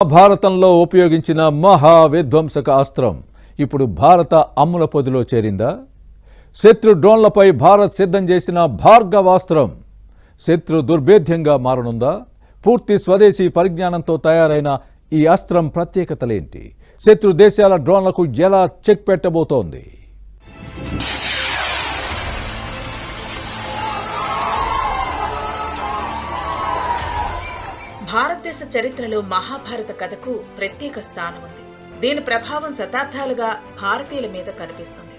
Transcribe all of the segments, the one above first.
భారతంలో ఉపయోగించిన మహా విధ్వంసక అస్త్రం ఇప్పుడు భారత అమ్ముల పొదిలో చేరిందా? శత్రు డ్రోన్లపై భారత్ సిద్ధం చేసిన భార్గవాస్త్రం శత్రు దుర్భేద్యంగా మారనుందా? పూర్తి స్వదేశీ పరిజ్ఞానంతో తయారైన ఈ అస్త్రం ప్రత్యేకతలేంటి? శత్రు దేశాల డ్రోన్లకు ఎలా చెక్ పెట్టబోతోంది? భారతదేశ చరిత్రలో మహాభారత కథకు ప్రత్యేక స్థానం ఉంది. దీని ప్రభావం శతాబ్దాలుగా భారతీయుల మీద కనిపిస్తుంది.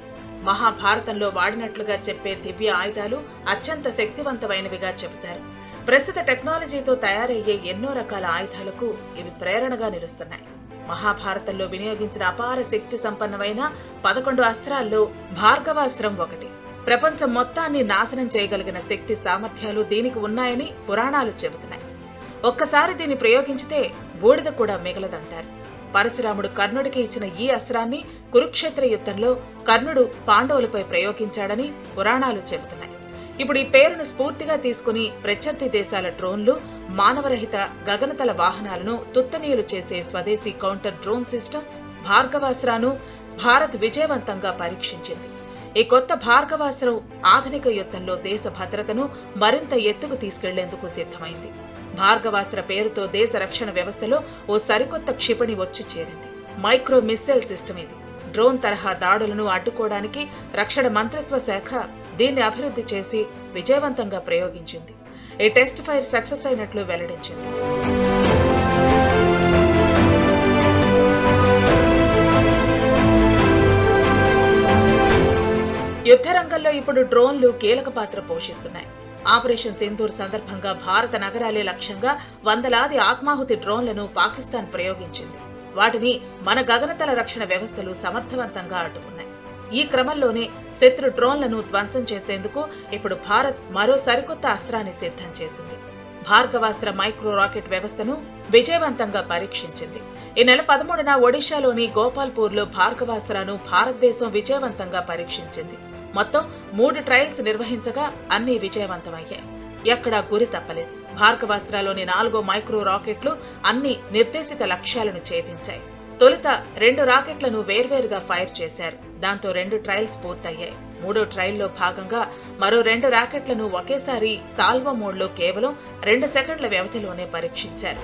మహాభారతంలో వాడినట్లుగా చెప్పే దివ్య ఆయుధాలు అత్యంత శక్తివంతమైనవిగా చెబుతారు. ప్రస్తుత టెక్నాలజీతో తయారయ్యే ఎన్నో రకాల ఆయుధాలకు ఇవి ప్రేరణగా నిలుస్తున్నాయి. మహాభారతంలో వినియోగించిన అపార శక్తి సంపన్నమైన 11 అస్త్రాల్లో భార్గవాస్త్రం ఒకటి. ప్రపంచం మొత్తాన్ని నాశనం చేయగలిగిన శక్తి సామర్థ్యాలు దీనికి ఉన్నాయని పురాణాలు చెబుతున్నాయి. ఒక్కసారి దీన్ని ప్రయోగించితే బూడిద కూడా మిగలదంటారు. పరశురాముడు కర్ణుడికి ఇచ్చిన ఈ అస్త్రాన్ని కురుక్షేత్ర యుద్ధంలో కర్ణుడు పాండవులపై ప్రయోగించాడని పురాణాలు చెబుతున్నాయి. ఇప్పుడు ఈ పేరును స్ఫూర్తిగా తీసుకుని ప్రత్యర్థి దేశాల డ్రోన్లు, మానవరహిత గగనతల వాహనాలను తుత్తనీయులు చేసే స్వదేశీ కౌంటర్ డ్రోన్ సిస్టమ్ భార్గవాస్త్రాను భారత్ విజయవంతంగా పరీక్షించింది. ఈ కొత్త భార్గవాస్త్రం ఆధునిక యుద్ధంలో దేశ భద్రతను మరింత ఎత్తుకు తీసుకెళ్లేందుకు సిద్ధమైంది. భార్గవాస్త్ర పేరుతో దేశ రక్షణ వ్యవస్థలో ఓ సరికొత్త క్షిపణి వచ్చి చేరింది. మైక్రో మిస్సైల్ సిస్టమ్ ఇది. డ్రోన్ తరహా దాడులను అడ్డుకోవడానికి రక్షణ మంత్రిత్వ శాఖ దీన్ని అభివృద్ధి చేసి విజయవంతంగా ప్రయోగించింది. ఈ టెస్ట్ ఫైర్ సక్సెస్ అయినట్లు వెల్లడించింది. యుద్ధ రంగంలో ఇప్పుడు డ్రోన్లు కీలక పాత్ర పోషిస్తున్నాయి. ఆపరేషన్ సింధూర్ సందర్భంగా భారత నగరాలే లక్ష్యంగా వందలాది ఆత్మాహుతి డ్రోన్లను పాకిస్తాన్ ప్రయోగించింది. వాటిని మన గగనతల రక్షణ వ్యవస్థలు సమర్థవంతంగా అడ్డుకున్నాయి. ఈ క్రమంలోనే శత్రు డ్రోన్లను ధ్వంసం చేసేందుకు ఇప్పుడు భారత్ మరో సరికొత్త అస్త్రాన్ని సిద్ధం చేసింది. భార్గవాస్త్ర మైక్రో రాకెట్ వ్యవస్థను విజయవంతంగా పరీక్షించింది. ఈ నెల 13న ఒడిశాలోని గోపాల్పూర్లో భార్గవాస్త్రాను భారతదేశం విజయవంతంగా పరీక్షించింది. మొత్తం 3 ట్రయల్స్ నిర్వహించగా అన్ని విజయవంతమయ్యాయి. ఎక్కడా గురి తప్పలేదు. భార్గవాస్త్రాలోని 4 మైక్రో రాకెట్లు అన్ని నిర్దేశిత లక్ష్యాలను ఛేదించాయి. తొలుత 2 రాకెట్లను వేర్వేరుగా ఫైర్ చేశారు. దాంతో 2 ట్రయల్స్ పూర్తయ్యాయి. 3వ ట్రయల్లో భాగంగా మరో 2 రాకెట్లను ఒకేసారి సాల్వో మోడ్లో కేవలం 2 సెకండ్ల వ్యవధిలోనే పరీక్షించారు.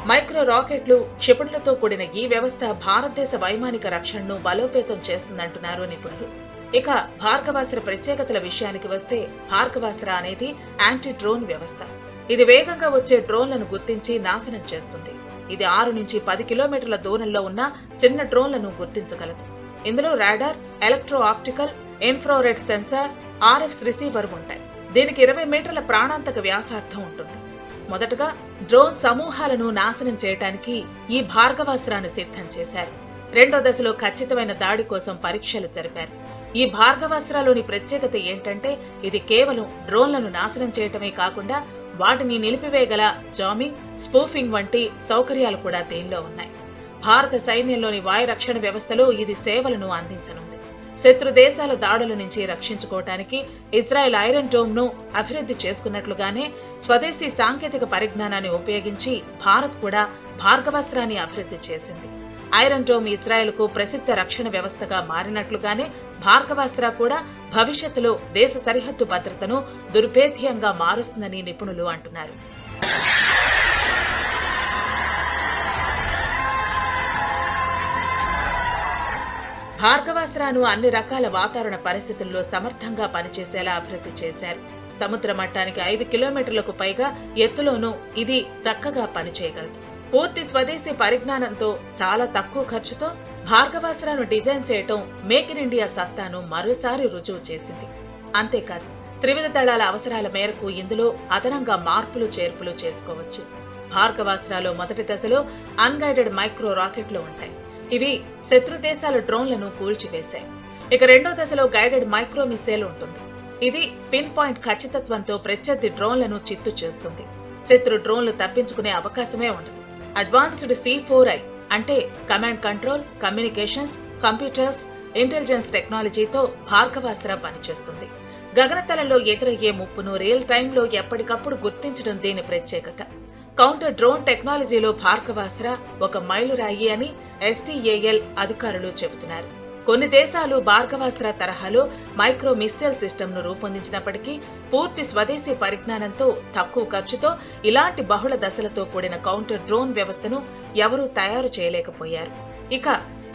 మైక్రో రాకెట్లు, క్షిపణులతో కూడిన ఈ వ్యవస్థ భారతదేశ వైమానిక రక్షణను బలోపేతం చేస్తుందంటున్నారు నిపుణులు. ఇక భార్గవాస్త్ర ప్రత్యేకతల విషయానికి వస్తే, భార్గవాస్త్ర అనేది యాంటీ డ్రోన్ వ్యవస్థ. ఇది వేగంగా వచ్చే డ్రోన్లను గుర్తించి నాశనం చేస్తుంది. ఇది 6 నుంచి 10 కిలోమీటర్ల దూరంలో ఉన్న చిన్న డ్రోన్లను గుర్తించగలదు. ఇందులో radar, electro optical, infrared sensor, RF receiver ఉంటాయి. దీనికి 20 మీటర్ల ప్రాణాంతక వ్యాసార్థం ఉంటుంది. మొదటగా డ్రోన్ సమూహాలను నాశనం చేయడానికి ఈ భార్గవాస్త్రాన్ని సిద్ధం చేశారు. 2వ దశలో ఖచ్చితమైన దాడి కోసం పరీక్షలు జరిపారు. ఈ భార్గవాస్త్రాలోని ప్రత్యేకత ఏంటంటే, ఇది కేవలం డ్రోన్లను నాశనం చేయటమే కాకుండా వాటిని నిలిపివేయగల జామింగ్, స్పూఫింగ్ వంటి సౌకర్యాలు కూడా దీనిలో ఉన్నాయి. భారత సైన్యంలోని వాయు రక్షణ వ్యవస్థలో ఇది సేవలను అందించనుంది. శత్రు దేశాల దాడుల నుంచి రక్షించుకోవటానికి ఇజ్రాయెల్ ఐరన్ డోమ్ ను అభివృద్ధి చేసుకున్నట్లుగానే స్వదేశీ సాంకేతిక పరిజ్ఞానాన్ని ఉపయోగించి భారత్ కూడా భార్గవాస్త్రాన్ని అభివృద్ధి చేసింది. ఐరన్ డోమ్ ఇజ్రాయెల్ కు ప్రసిద్ధ రక్షణ వ్యవస్థగా మారినట్లుగానే భార్గవాస్త్ర కూడా భవిష్యత్తులో దేశ సరిహద్దు భద్రతను దుర్భేద్యంగా మారుస్తుందని నిపుణులు అంటున్నారు. భార్గవాస్త్రాను అన్ని రకాల వాతావరణ పరిస్థితుల్లో సమర్థంగా పనిచేసేలా అభివృద్ధి చేశారు. సముద్ర మట్టానికి 5 కిలోమీటర్లకు పైగా ఎత్తులోనూ ఇది చక్కగా పనిచేయగలదు. పూర్తి స్వదేశీ పరిజ్ఞానంతో చాలా తక్కువ ఖర్చుతో భార్గవాస్త్రాను డిజైన్ చేయటం మేక్ ఇన్ ఇండియా సత్తాను మరోసారి రుజువు చేసింది. అంతేకాదు, త్రివిధ దళాల అవసరాల మేరకు ఇందులో అదనంగా మార్పులు చేర్పులు చేసుకోవచ్చు. భార్గవాస్త్రాలో మొదటి దశలో అన్గైడెడ్ మైక్రో రాకెట్లు ఉంటాయి. ఇవి శత్రు దేశాల డ్రోన్లను కూల్చివేశాయి. ఇక 2వ దశలో గైడెడ్ మైక్రో మిస్సైల్ ఉంటుంది. ఇది పిన్ పాయింట్ ఖచ్చితత్వంతో ప్రత్యర్థి డ్రోన్లను చిత్తు చేస్తుంది. శత్రు డ్రోన్లు తప్పించుకునే అవకాశమే ఉండదు. అడ్వాన్స్డ్ C4I అంటే command control, communications, computers, intelligence టెక్నాలజీతో భార్గవాస్త్ర పనిచేస్తుంది. గగనతలంలో ఎదురయ్యే ముప్పును రియల్ టైంలో ఎప్పటికప్పుడు గుర్తించడం దీని ప్రత్యేకత. కౌంటర్ డ్రోన్ టెక్నాలజీలో భార్గవాస్త్ర ఒక మైలురాయి అని SDAL అధికారులు చెబుతున్నారు. కొన్ని దేశాలు భార్గవాస్త్ర తరహాలో మైక్రో మిస్సైల్ సిస్టమ్ను రూపొందించినప్పటికీ పూర్తి స్వదేశీ పరిజ్ఞానంతో తక్కువ ఖర్చుతో ఇలాంటి బహుళ దశలతో కూడిన కౌంటర్ డ్రోన్ వ్యవస్థను ఎవరూ తయారు చేయలేకపోయారు. ఇక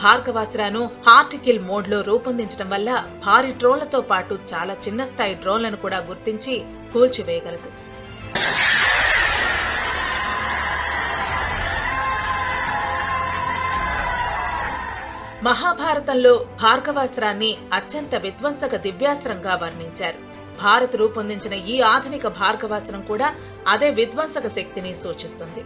భార్గవాస్త్రను హార్డ్ టు కిల్ మోడ్లో రూపొందించడం వల్ల భారీ డ్రోన్లతో పాటు చాలా చిన్న స్థాయి డ్రోన్లను కూడా గుర్తించి కూల్చివేయగలదు. మహాభారతంలో భార్గవాస్త్రాన్ని అత్యంత విధ్వంసక దివ్యాస్త్రంగా వర్ణించారు. భారత్ రూపొందించిన ఈ ఆధునిక భార్గవాస్త్రం కూడా అదే విధ్వంసక శక్తిని సూచిస్తుంది.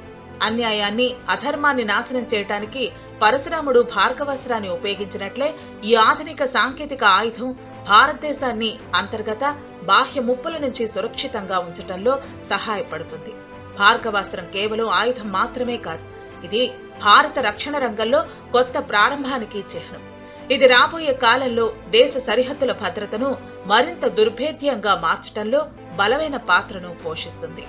అన్యాయాన్ని, అధర్మాన్ని నాశనం చేయడానికి పరశురాముడు భార్గవాస్త్రాన్ని ఉపయోగించినట్లే ఈ ఆధునిక సాంకేతిక ఆయుధం భారతదేశాన్ని అంతర్గత, బాహ్య ముప్పుల నుంచి సురక్షితంగా ఉంచటంలో సహాయపడుతుంది. భార్గవాస్త్రం కేవలం ఆయుధం మాత్రమే కాదు, ఇది భారత రక్షణ రంగంలో కొత్త ప్రారంభానికి చిహ్నం. ఇది రాబోయే కాలంలో దేశ సరిహద్దుల భద్రతను మరింత దుర్భేద్యంగా మార్చటంలో బలమైన పాత్రను పోషిస్తుంది.